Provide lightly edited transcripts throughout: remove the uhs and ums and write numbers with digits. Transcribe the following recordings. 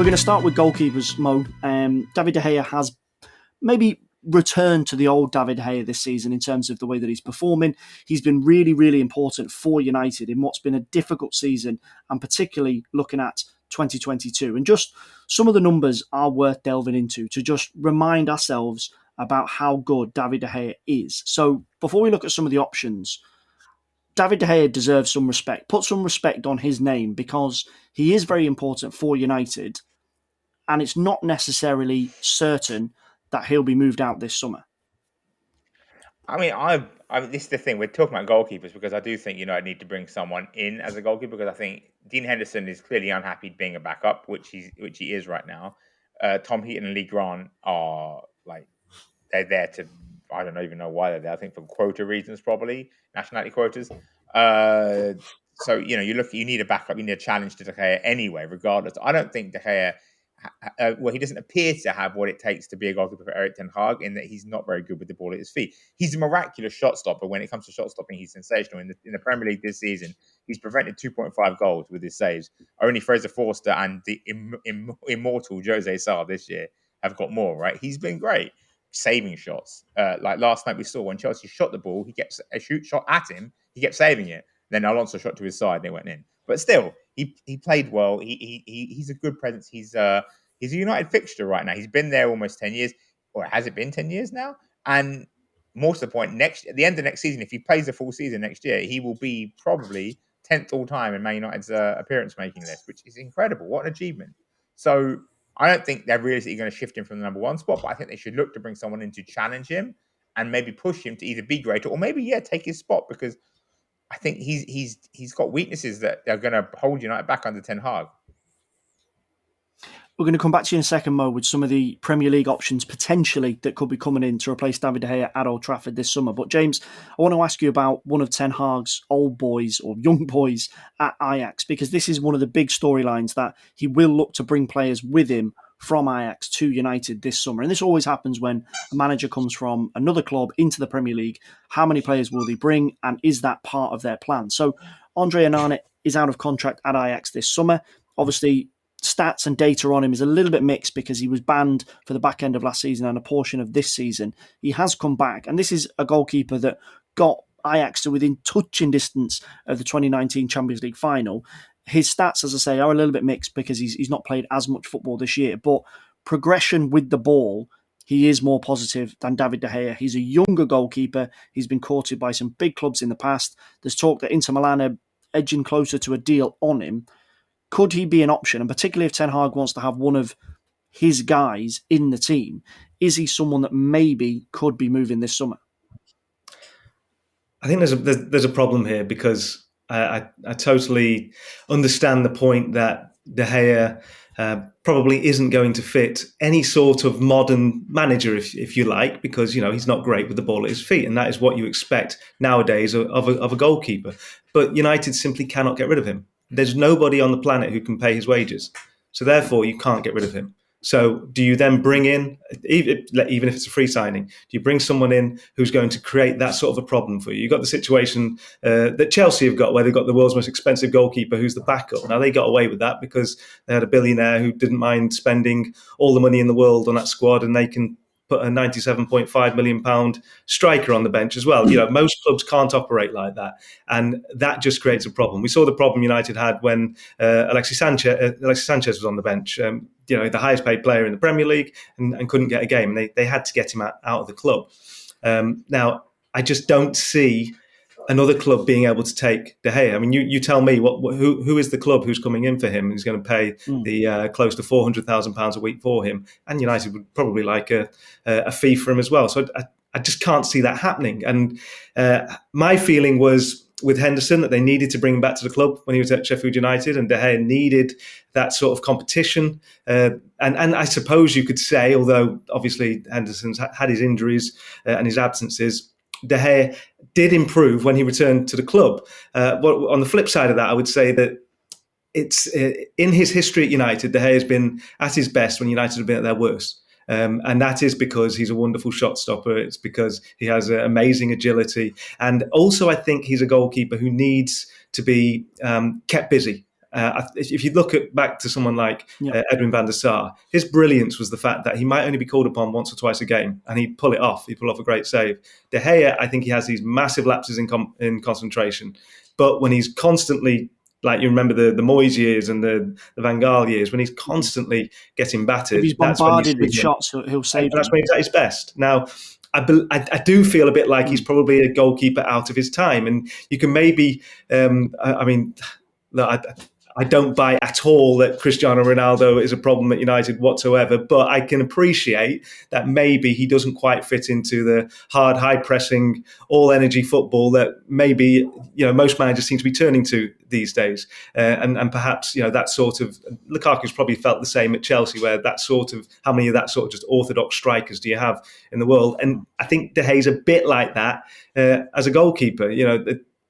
we're going to start with goalkeepers, Mo. David De Gea has maybe returned to the old David De Gea this season in terms of the way that he's performing. He's been really, really important for United in what's been a difficult season, and particularly looking at 2022. And just some of the numbers are worth delving into to just remind ourselves about how good David De Gea is. So before we look at some of the options, David De Gea deserves some respect. Put some respect on his name because he is very important for United, and it's not necessarily certain that he'll be moved out this summer. I mean, this is the thing. We're talking about goalkeepers because I do think United need to bring someone in as a goalkeeper because I think Dean Henderson is clearly unhappy being a backup, which he is right now. Tom Heaton and Lee Grant are they're there to, I don't even know why they're there. I think for quota reasons, probably nationality quotas. So you need a backup, you need a challenge to De Gea anyway, regardless. I don't think De Gea. He doesn't appear to have what it takes to be a goalkeeper for Erik Ten Hag in that he's not very good with the ball at his feet. He's a miraculous shot stopper. When it comes to shot stopping, he's sensational. In the Premier League this season, he's prevented 2.5 goals with his saves. Only Fraser Forster and the immortal Jose Sarr this year have got more, right? He's been great saving shots. Like last night we saw when Chelsea shot the ball, he gets a shoot shot at him, he kept saving it. Then Alonso shot to his side, they went in. But still, he played well. He's a good presence. He's a United fixture right now. He's been there almost 10 years. Or has it been 10 years now? And more to the point, at the end of next season, if he plays the full season next year, he will be probably 10th all time in Man United's appearance-making list, which is incredible. What an achievement. So I don't think they're realistically going to shift him from the number one spot, but I think they should look to bring someone in to challenge him and maybe push him to either be greater or maybe, take his spot because I think he's got weaknesses that are going to hold United back under Ten Hag. We're going to come back to you in a second, Mo, with some of the Premier League options potentially that could be coming in to replace David De Gea at Old Trafford this summer. But James, I want to ask you about one of Ten Hag's old boys or young boys at Ajax, because this is one of the big storylines that he will look to bring players with him from Ajax to United this summer. And this always happens when a manager comes from another club into the Premier League. How many players will they bring, and is that part of their plan? So Andre Onana is out of contract at Ajax this summer. Obviously, stats and data on him is a little bit mixed because he was banned for the back end of last season and a portion of this season. He has come back, and this is a goalkeeper that got Ajax to within touching distance of the 2019 Champions League final. His stats, as I say, are a little bit mixed because he's not played as much football this year, but progression with the ball, he is more positive than David De Gea. He's a younger goalkeeper. He's been courted by some big clubs in the past. There's talk that Inter Milan are edging closer to a deal on him. Could he be an option? And particularly if Ten Hag wants to have one of his guys in the team, is he someone that maybe could be moving this summer? I think there's a problem here because I totally understand the point that De Gea probably isn't going to fit any sort of modern manager, if you like, because he's not great with the ball at his feet, and that is what you expect nowadays of a goalkeeper. But United simply cannot get rid of him. There's nobody on the planet who can pay his wages. So therefore, you can't get rid of him. So do you then bring in, even if it's a free signing, do you bring someone in who's going to create that sort of a problem for you? You've got the situation that Chelsea have got where they've got the world's most expensive goalkeeper who's the backup. Now, they got away with that because they had a billionaire who didn't mind spending all the money in the world on that squad, and they can put a £97.5 million striker on the bench as well. Most clubs can't operate like that, and that just creates a problem. We saw the problem United had when Alexis Sanchez was on the bench. The highest paid player in the Premier League, and couldn't get a game. They had to get him out of the club. Now, I just don't see another club being able to take De Gea. I mean, you tell me who is the club who's coming in for him and is going to pay the close to £400,000 a week for him, and United would probably like a fee for him as well. So I just can't see that happening. And my feeling was with Henderson that they needed to bring him back to the club when he was at Sheffield United, and De Gea needed that sort of competition. And I suppose you could say, although obviously Henderson's had his injuries and his absences, De Gea did improve when he returned to the club. But on the flip side of that, I would say that it's in his history at United, De Gea has been at his best when United have been at their worst. And that is because he's a wonderful shot stopper. It's because he has amazing agility. And also, I think he's a goalkeeper who needs to be kept busy. If you look back to someone like Edwin van der Sar, his brilliance was the fact that he might only be called upon once or twice a game, and he'd pull it off. He'd pull off a great save. De Gea, I think he has these massive lapses in concentration, but when he's constantly, like you remember the Moyes years and the Van Gaal years, when he's constantly getting battered, if he's bombarded with shots, he'll save them. That's when he's at his best. Now, I do feel a bit like he's probably a goalkeeper out of his time, and you can maybe, I don't buy at all that Cristiano Ronaldo is a problem at United whatsoever, but I can appreciate that maybe he doesn't quite fit into the hard, high-pressing, all-energy football that maybe most managers seem to be turning to these days. And perhaps that sort of Lukaku's probably felt the same at Chelsea, where that sort of how many of that sort of just orthodox strikers do you have in the world? And I think De Gea's a bit like that as a goalkeeper.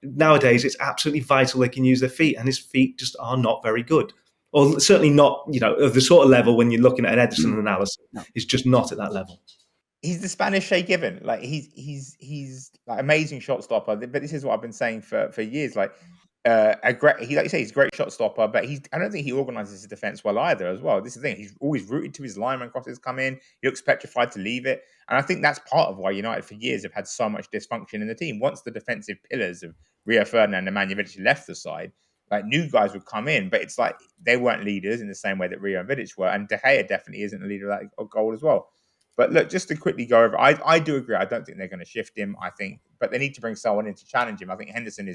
Nowadays, it's absolutely vital they can use their feet, and his feet just are not very good. Or certainly not, of the sort of level when you're looking at an Ederson analysis. No. He's just not at that level. He's the Spanish Shea Given. Like he's like amazing shot stopper. But this is what I've been saying for years. Like like you say, he's a great shot stopper, but I don't think he organises his defence well either. As well, this is the thing. He's always rooted to his line when crosses come in. He looks petrified to leave it, and I think that's part of why United for years have had so much dysfunction in the team. Once the defensive pillars of Rio Ferdinand and Man Utd left the side, like new guys would come in, but it's like they weren't leaders in the same way that Rio and Vidic were, and De Gea definitely isn't a leader of that goal as well. But look, just to quickly go over, I do agree. I don't think they're going to shift him. I think, but they need to bring someone in to challenge him. I think Henderson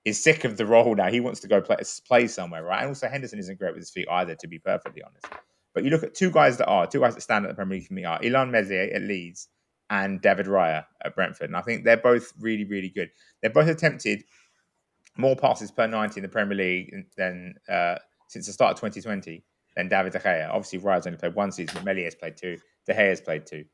is sick of the role now. He wants to go play somewhere, right? And also Henderson isn't great with his feet either, to be perfectly honest. But you look at two guys that stand at the Premier League for me are Illan Meslier at Leeds and David Raya at Brentford. And I think they're both really, really good. They've both attempted more passes per 90 in the Premier League than since the start of 2020 than David De Gea. Obviously, Raya's only played one season. Melier's played two. De Gea's played two.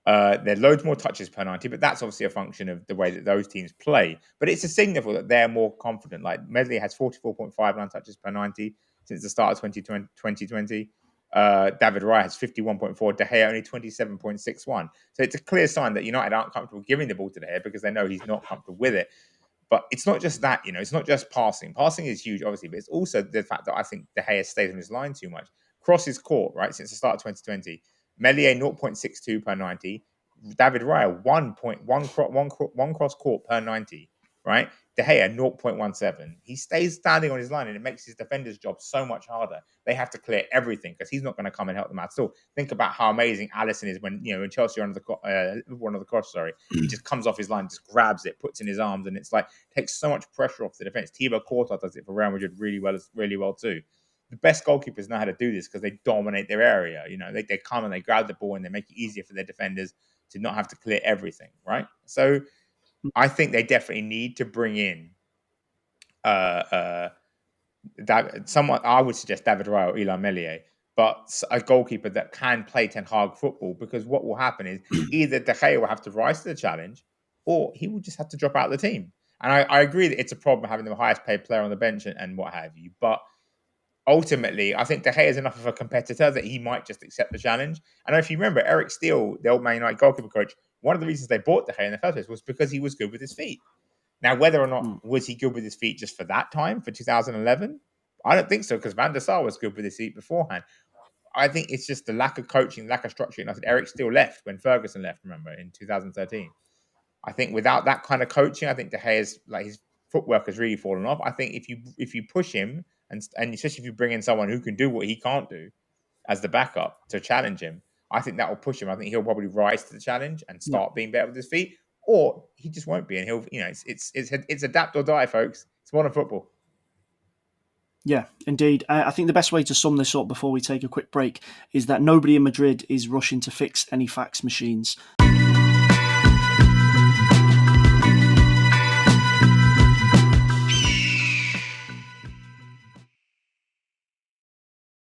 There are loads more touches per 90, but that's obviously a function of the way that those teams play. But it's a signal that they're more confident. Like Meslier has 44.59 touches per 90 since the start of 2020. David Raya has 51.4. De Gea only 27.61. So it's a clear sign that United aren't comfortable giving the ball to De Gea because they know he's not comfortable with it. But it's not just that, it's not just passing. Passing is huge, obviously, but it's also the fact that I think De Gea stays on his line too much. Crosses caught, right, since the start of 2020. Meslier 0.62 per 90. David Raya 1 cross caught per 90, right? De Gea 0.17. He stays standing on his line, and it makes his defender's job so much harder. They have to clear everything because he's not going to come and help them out. Still, think about how amazing Alisson is when Chelsea are under the cross. He just comes off his line, just grabs it, puts it in his arms, and it's like takes so much pressure off the defense. Thibaut Courtois does it for Real Madrid really well too. The best goalkeepers know how to do this because they dominate their area. They come and they grab the ball and they make it easier for their defenders to not have to clear everything, right? So I think they definitely need to bring in someone. I would suggest David Raya or Illan Meslier, but a goalkeeper that can play Ten Hag football, because what will happen is either De Gea will have to rise to the challenge or he will just have to drop out of the team. And I agree that it's a problem having the highest paid player on the bench and what have you, but ultimately, I think De Gea is enough of a competitor that he might just accept the challenge. And if you remember, Erik Steele, the old Man United goalkeeper coach, one of the reasons they bought De Gea in the first place was because he was good with his feet. Now, whether or not was he good with his feet just for that time, for 2011, I don't think so, because Van der Sar was good with his feet beforehand. I think it's just the lack of coaching, lack of structure. And I said Erik Steele left when Ferguson left, remember, in 2013. I think without that kind of coaching, I think De Gea's his footwork has really fallen off. I think if you push him, and especially if you bring in someone who can do what he can't do as the backup to challenge him, I think that will push him. I think he'll probably rise to the challenge and start being better with his feet, or he just won't be. And he'll, it's adapt or die, folks. It's modern football. Yeah, indeed. I think the best way to sum this up before we take a quick break is that nobody in Madrid is rushing to fix any fax machines.